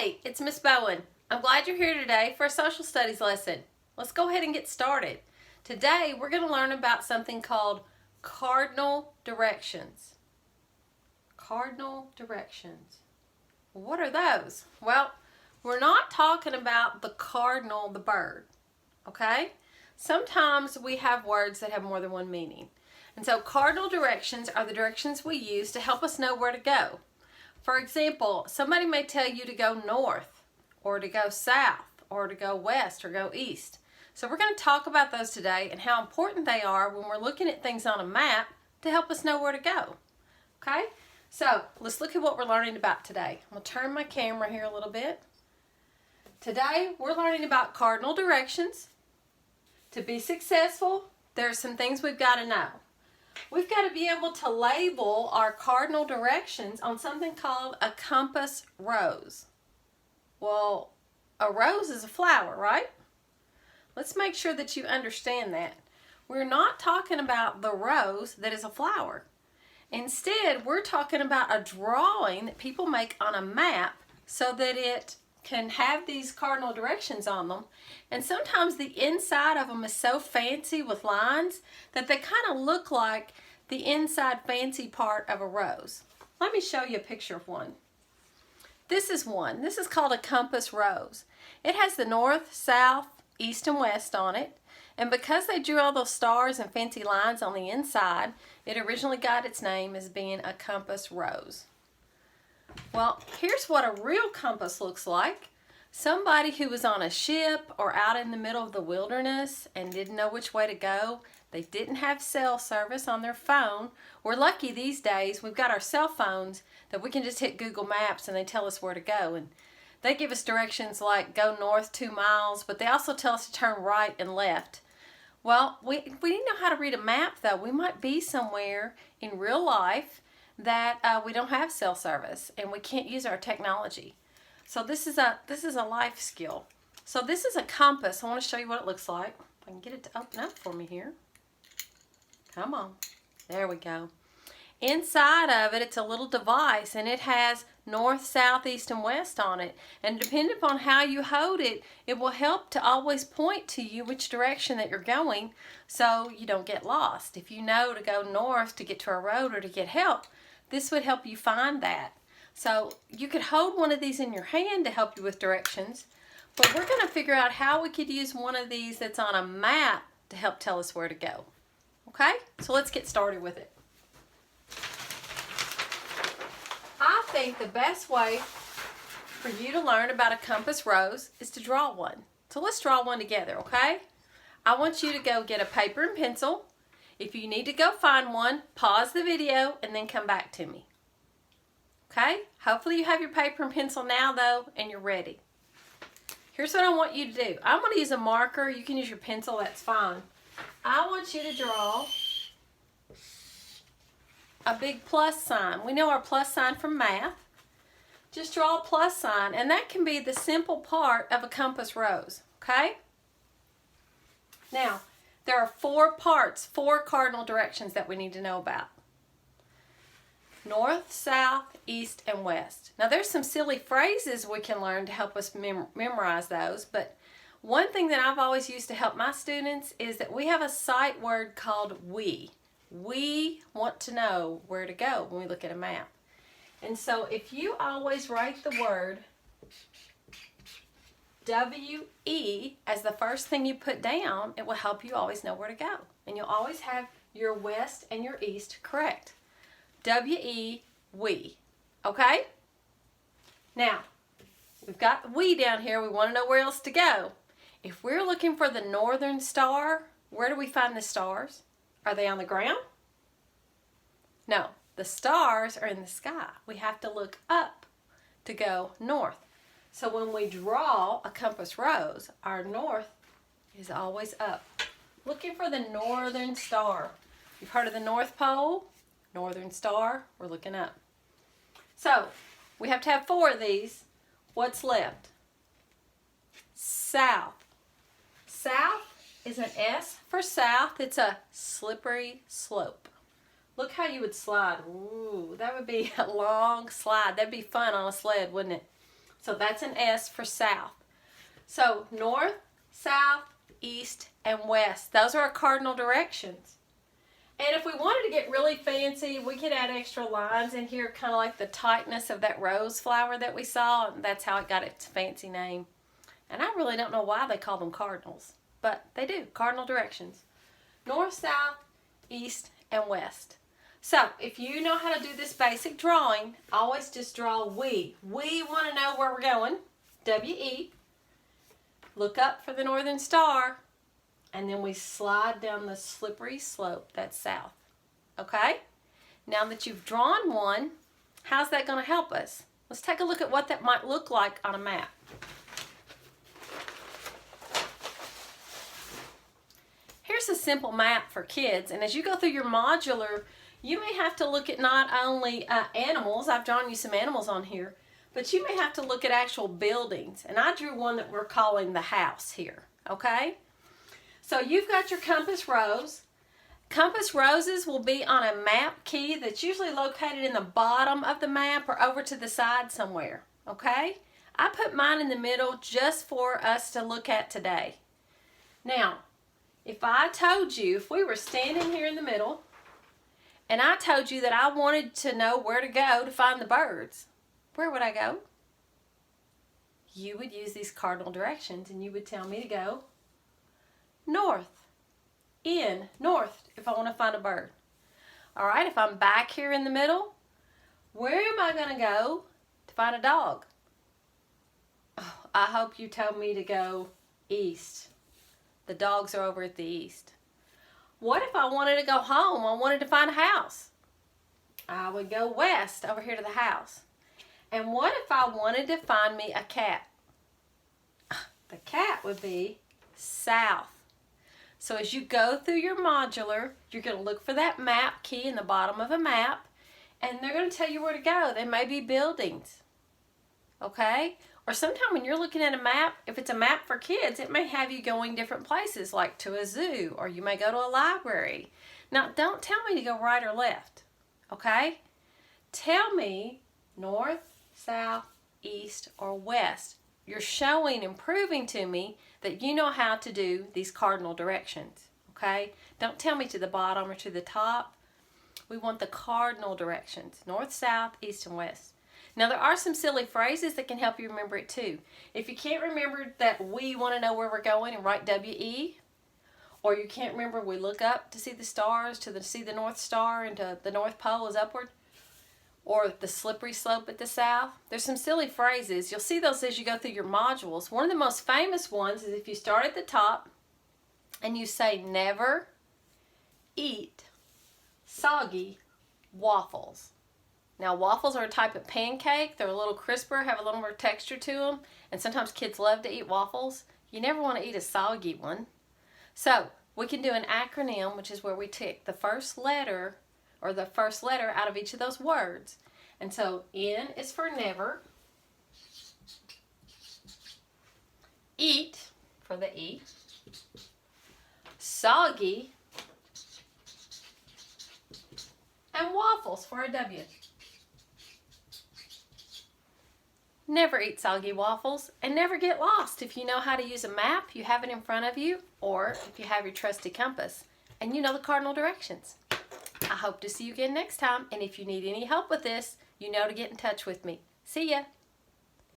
Hey, it's Miss Bowen. I'm glad you're here today for a social studies lesson. Let's go ahead and get started. Today we're going to learn about something called cardinal directions. Cardinal directions. What are those? Well, we're not talking about the cardinal, the bird, okay? Sometimes we have words that have more than one meaning. And so cardinal directions are the directions we use to help us know where to go. For example, somebody may tell you to go north, or to go south, or to go west, or go east. So we're going to talk about those today and how important they are when we're looking at things on a map to help us know where to go. Okay? So let's look at what we're learning about today. I'm going to turn my camera here a little bit. Today we're learning about cardinal directions. To be successful, there are some things we've got to know. We've got to be able to label our cardinal directions on something called a compass rose. Well, a rose is a flower, right? Let's make sure that you understand that. We're not talking about the rose that is a flower. Instead, we're talking about a drawing that people make on a map so that it can have these cardinal directions on them. And sometimes the inside of them is so fancy with lines that they kind of look like the inside fancy part of a rose. Let me show you a picture of one. This is one. This is called a compass rose. It has the north, south, east, and west on it. And because they drew all those stars and fancy lines on the inside, it originally got its name as being a compass rose. Well, here's what a real compass looks like. Somebody who was on a ship or out in the middle of the wilderness and didn't know which way to go. They didn't have cell service on their phone. We're lucky these days. We've got our cell phones that we can just hit Google Maps and they tell us where to go. And they give us directions like go north 2 miles, but they also tell us to turn right and left. Well, we didn't know how to read a map though. We might be somewhere in real life that we don't have cell service and we can't use our technology. So this is a life skill. So this is a compass. I want to show you what it looks like. If I can get it to open up for me here. Come on. There we go. Inside of it, it's a little device and it has north, south, east, and west on it. And depending upon how you hold it, it will help to always point to you which direction that you're going so you don't get lost. If you know to go north to get to a road or to get help, this would help you find that. So you could hold one of these in your hand to help you with directions, but we're going to figure out how we could use one of these that's on a map to help tell us where to go. Okay? So let's get started with it. I think the best way for you to learn about a compass rose is to draw one. So let's draw one together, okay? I want you to go get a paper and pencil. If you need to go find one, pause the video and then come back to me. Okay? Hopefully you have your paper and pencil now though and you're ready. Here's what I want you to do. I'm going to use a marker. You can use your pencil, that's fine. I want you to draw a big plus sign. We know our plus sign from math. Just draw a plus sign, and that can be the simple part of a compass rose, okay? Now, there are 4 parts, 4 cardinal directions that we need to know about. North, south, east, and west. Now, there's some silly phrases we can learn to help us memorize those, but one thing that I've always used to help my students is that we have a sight word called we. We want to know where to go when we look at a map. And so if you always write the word W-E as the first thing you put down, it will help you always know where to go. And you'll always have your west and your east correct. W-E, we. Okay? Now, we've got the we down here. We want to know where else to go. If we're looking for the northern star, where do we find the stars? Are they on the ground? No, the stars are in the sky. We have to look up to go north. So when we draw a compass rose, our north is always up. Looking for the northern star. You've heard of the North Pole? Northern star, we're looking up. So we have to have 4 of these. What's left? South. South is an S for south. It's a slippery slope. Look how you would slide. Ooh, that would be a long slide. That'd be fun on a sled, wouldn't it? So that's an S for south. So north, south, east, and west. Those are our cardinal directions. And if we wanted to get really fancy, we could add extra lines in here, kind of like the tightness of that rose flower that we saw. And that's how it got its fancy name. And I really don't know why they call them cardinals, but they do, cardinal directions. North, south, east, and west. So if you know how to do this basic drawing, always just draw we. We want to know where we're going, W-E. Look up for the northern star, and then we slide down the slippery slope, that's south. Okay? Now that you've drawn one, how's that going to help us? Let's take a look at what that might look like on a map. Here's a simple map for kids, and as you go through your modular, you may have to look at not only animals, I've drawn you some animals on here, but you may have to look at actual buildings. And I drew one that we're calling the house here, okay? So you've got your compass rose. Compass roses will be on a map key that's usually located in the bottom of the map or over to the side somewhere, okay? I put mine in the middle just for us to look at today. Now, if I told you, if we were standing here in the middle, and I told you that I wanted to know where to go to find the birds, where would I go? You would use these cardinal directions and you would tell me to go north, north if I want to find a bird. All right, if I'm back here in the middle, where am I going to go to find a dog? Oh, I hope you told me to go east. The dogs are over at the east. What if I wanted to go home? I wanted to find a house. I would go west over here to the house. And what if I wanted to find me a cat? The cat would be south. So as you go through your modular, you're going to look for that map key in the bottom of a map, and they're going to tell you where to go. They may be buildings, okay? Or sometimes when you're looking at a map, if it's a map for kids, it may have you going different places, like to a zoo, or you may go to a library. Now, don't tell me to go right or left, okay? Tell me north, south, east, or west. You're showing and proving to me that you know how to do these cardinal directions, okay? Don't tell me to the bottom or to the top. We want the cardinal directions, north, south, east, and west. Now, there are some silly phrases that can help you remember it too. If you can't remember that we want to know where we're going and write W-E, or you can't remember we look up to see the stars, to see the North Star, and to the North Pole is upward, or the slippery slope at the south. There's some silly phrases. You'll see those as you go through your modules. One of the most famous ones is if you start at the top and you say never eat soggy waffles. Now, waffles are a type of pancake. They're a little crisper, have a little more texture to them, and sometimes kids love to eat waffles. You never want to eat a soggy one. So we can do an acronym, which is where we take the first letter or the first letter out of each of those words. And so N is for never, eat for the E, soggy, and waffles for a W. Never eat soggy waffles, and never get lost. If you know how to use a map, you have it in front of you, or if you have your trusty compass and you know the cardinal directions. I hope to see you again next time, and if you need any help with this, you know to get in touch with me. See ya!